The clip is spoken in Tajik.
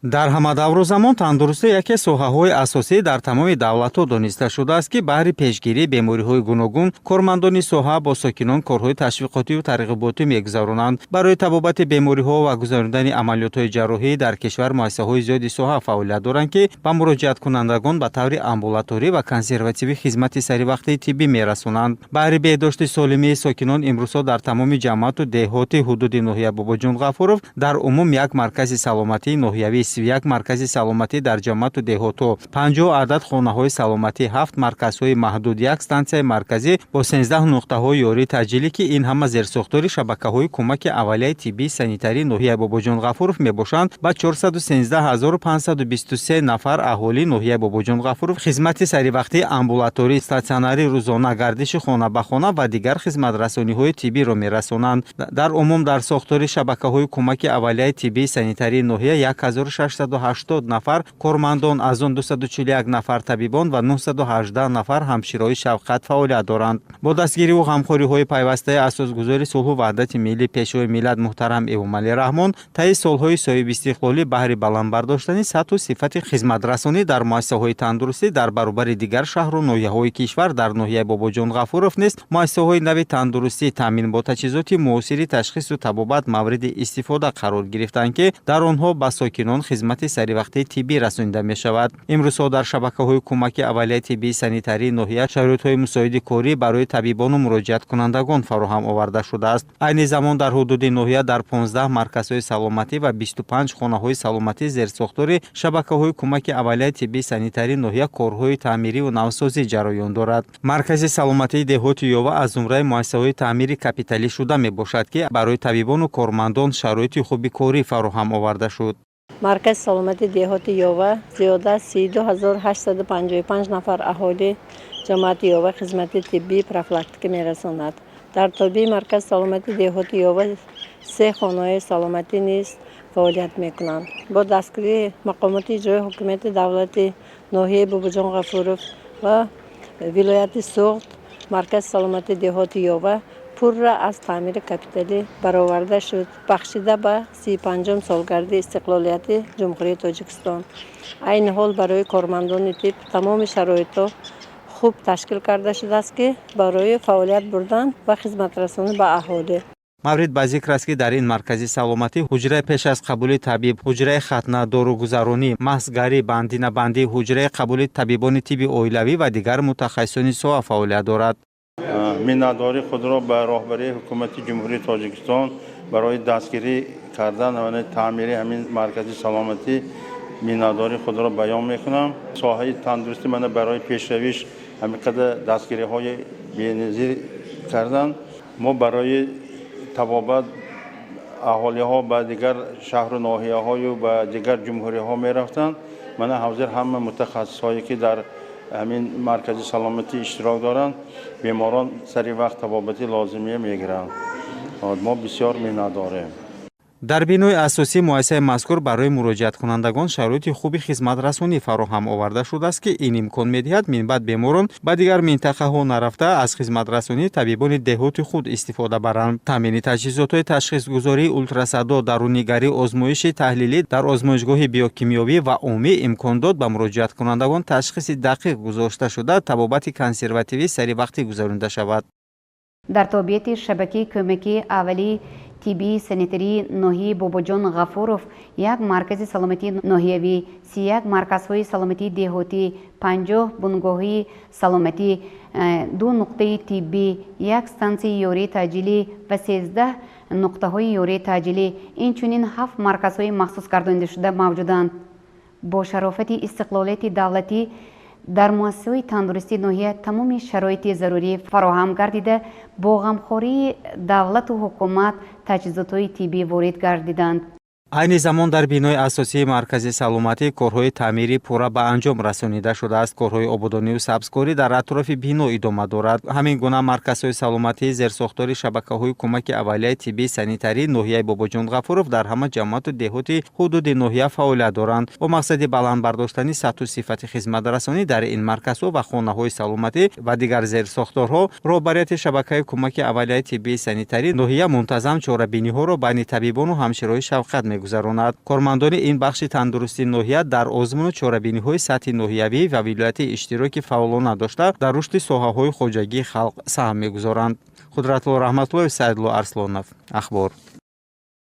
дар ҳамадавру замон тандурустӣ яке аз соҳаҳои асосӣ дар тамоми давлатҳо дониста шудааст ки баҳри пешгирии бемориҳои гуногун кормандони соҳа бо сокинон корҳои ташвиқотиву тарғиботӣ мегузаронанд. Барои табобати бемориҳо ва гузарондани амалиётҳои ҷарроҳӣ дар кишвар муассисаҳои зиёди соҳа фаъолият доранд ки ба муроҷиаткунандагон ба таври амбулаторӣ ва консервативӣ хизмати саривақтии тиббӣ мерасонанд. баҳри беҳдошти солимии сокинон имрӯзҳо дар тамоми ҷамъияту деҳоти ҳудуди ноҳия Бобоҷон Ғафуров дар умум як маркази саломатии ноҳиявӣ, 31 маркази саломатӣ дар ҷамъияту деҳотҳо, 50 адад хонаҳои саломатӣ, 7 марказҳои маҳдуд, 1 стансияи марказӣ бо 13 нуқтаҳои ёрии таъҷилӣ ки ин ҳама зерсохтори шабакаҳои кӯмаки аввалияи тиббии санитарии ноҳияи Бобоҷон Ғафуров мебошанд ба 413523 нафар аҳолии ноҳияи Бобоҷон Ғафуров хизмати саривақтии амбулаторӣ, статсионарӣ, рӯзона, гардиши хона ба хона ва дигар хизматрасониҳои тиббиро мерасонанд. дар умум дар сохтори шабакаҳои кӯмаки аввалияи тиббии санитарии ноҳия 1680 нафар кормандон, аз он 241 нафар табибон ва 918 нафар ҳамширои шафқат фаъолият доранд. бо дастгириву ғамхориҳои пайвастаи асосгузори сулҳу ваҳдати миллӣ пешвои миллат муҳтарам Эмомалӣ Раҳмон таи солҳои соҳиби истиқлолӣ баҳри баланд бардоштани сатҳу сифати хизматрасонӣ дар муассисаҳои тандурустӣ дар баробари дигар шаҳру ноҳияҳои кишвар дар ноҳияи Бобоҷон Ғафуров нест муассисаҳои нави тандурустӣ таъмин бо таҷҳизоти муосири ташхису табобат мавриди истифода қарор гирифтанд ки дар онҳо ба сокинон хизмати саривақтии тиббӣ расонида мешавад. имрӯзҳо дар шабакаҳои кӯмаки аввалияи тиббии санитарии ноҳия шароитҳои мусоиди корӣ барои табибону муроҷиаткунандагон фароҳам оварда шудааст. айни замон дар ҳудуди ноҳия дар 15 марказҳои саломатӣ ва 25 хонаҳои саломатӣ зерсохтори шабакаҳои кӯмаки аввалияи тиббии санитарии ноҳия корҳои таъмириву навсозӣ ҷараён дорад. маркази саломатии деҳоти Ёва аз зумраи муассисаҳои таъмири капиталӣ шуда мебошад ки барои табибону кормандон шароити хуби корӣ фароҳам оварда шуд. маркази саломатии деҳоти Ёва зиёда 32855 нафар аҳоли ҷамъияти Ёва хизмати тиббии профилактика мерасонад. дар тобии маркази саломатии деҳоти Ёва 3 хонаҳои саломатӣ низ фаъолият мекунанд. бо дастгирии мақомоти иҷрои ҳокимияти давлати ноҳияи Бобоҷон Ғафуров ва вилояти Суғд, маркази саломатии деҳоти Ёва пурра аз таъмири капиталӣ бароварда шуд, бахшида ба 35 солгарди истиқлолияти ҷумҳурии Тоҷикистон. айни ҳол барои кормандони тиб тамоми шароитҳо хуб ташкил карда шудааст ки барои фаъолият бурдан ва хизматрасонӣ ба аҳолӣ. маврид ба зикр аст ки дар ин маркази саломатӣ ҳуҷраи пеш аз қабули табиб, ҳуҷраи хатна, дорugузаронӣ, маҳзгарӣ, бандинабандӣ, ҳуҷраи қабули табибони тибби оилавӣ ва дигар мутахассисони соҳа фаъолият дорад. миннатдории худро ба роҳбарии ҳукумати ҷумҳурии Тоҷикистон барои дастгирӣ кардан ва таъмири ҳамин маркази саломатӣ миннатдории худро баён мекунам. соҳаи тандурустӣ мана барои пешравиш ҳамин қадар дастгириҳои беназир кардан. мо барои табобат аҳолиҳо ба дигар шаҳру ноҳияҳою ба дигар ҷумҳуриҳо мерафтанд. мана ҳозир ҳама мутахассисҳое ки дар ҳамин маркази саломатӣ иштирок доранд, беморон сари вақт табобати лозимия мегиранд. мо бисёр миннатдорем. дар бинои асосии муассисаи мазкур барои муроҷиаткунандагон шароити хуби хизматрасонӣ фароҳам оварда шудааст ки ин имкон медиҳад минбаъд беморон ба дигар минтақаҳо нарафта аз хизматрасонии табибони деҳоти худ истифода баранд. таъмини таҷҳизотҳои ташхисгузории ултрасадо, даруннигарӣ, озмоиши таҳлилӣ дар озмоишгоҳи биокимиёвӣ ва омӣ имкон дод ба муроҷиаткунандагон ташхиси дақиқ гузошта шуда табобати консервативӣ саривақтӣ гузаронида шавад. дар тобиати шабакаи кӯмакии аввалии тиббии санитарии ноҳияи Бобоҷон Ғафуров, як маркази саломатии ноҳиявӣ, 31 марказҳои саломатии деҳотӣ, 50 бунгоҳи саломатӣ, 2 нуқтаи тиббӣ, 1 стансияи ёрии таъҷилӣ ва 13 нуқтаҳои ёрии таъҷилӣ, инчунин 7 марказҳои махсус гардонидашуда мавҷуданд. бо шарофати истиқлолияти давлатӣ дар муассисаҳои тандурустии ноҳия тамоми шароити зарурӣ фароҳам гардида, бо ғамхории давлату ҳукумат таҷҳизотҳои тиббӣ ворид гардиданд. айни замон дар бинои асосии маркази саломатӣ корҳои таъмирӣ пурра ба анҷом расонида шудааст. корҳои ободониву сабзкорӣ дар атрофи бино идома дорад. ҳамин гуна марказҳои саломатии зерсохтори шабакаҳои кӯмаки аввалияи тиббии санитарии ноҳияи Бобоҷон Ғафуров дар ҳама ҷамъияту деҳоти ҳудуди ноҳия фаъолият доранд. бо мақсади баланд бардоштани сатҳу сифати хизматрасонӣ дар ин марказҳо ва хонаҳои саломатӣ ва дигар зерсохторҳо, роҳбарияти шабакаи кӯмаки аввалияи тиббии санитарии ноҳия мунтазам чорабиниҳоро байни табибону ҳамширои шафқат мегузаронад. Кормандони ин бахши тандурусти ноҳия дар озмуну чорабиниҳои сатҳи ноҳиявӣ ва вилоятӣ иштироки фаъолона дошта дар рушди соҳаҳои хоҷагии халқ саҳм мегузоранд. Қудратло Раҳматуллоев, Саидло Арслонов. Ахбор.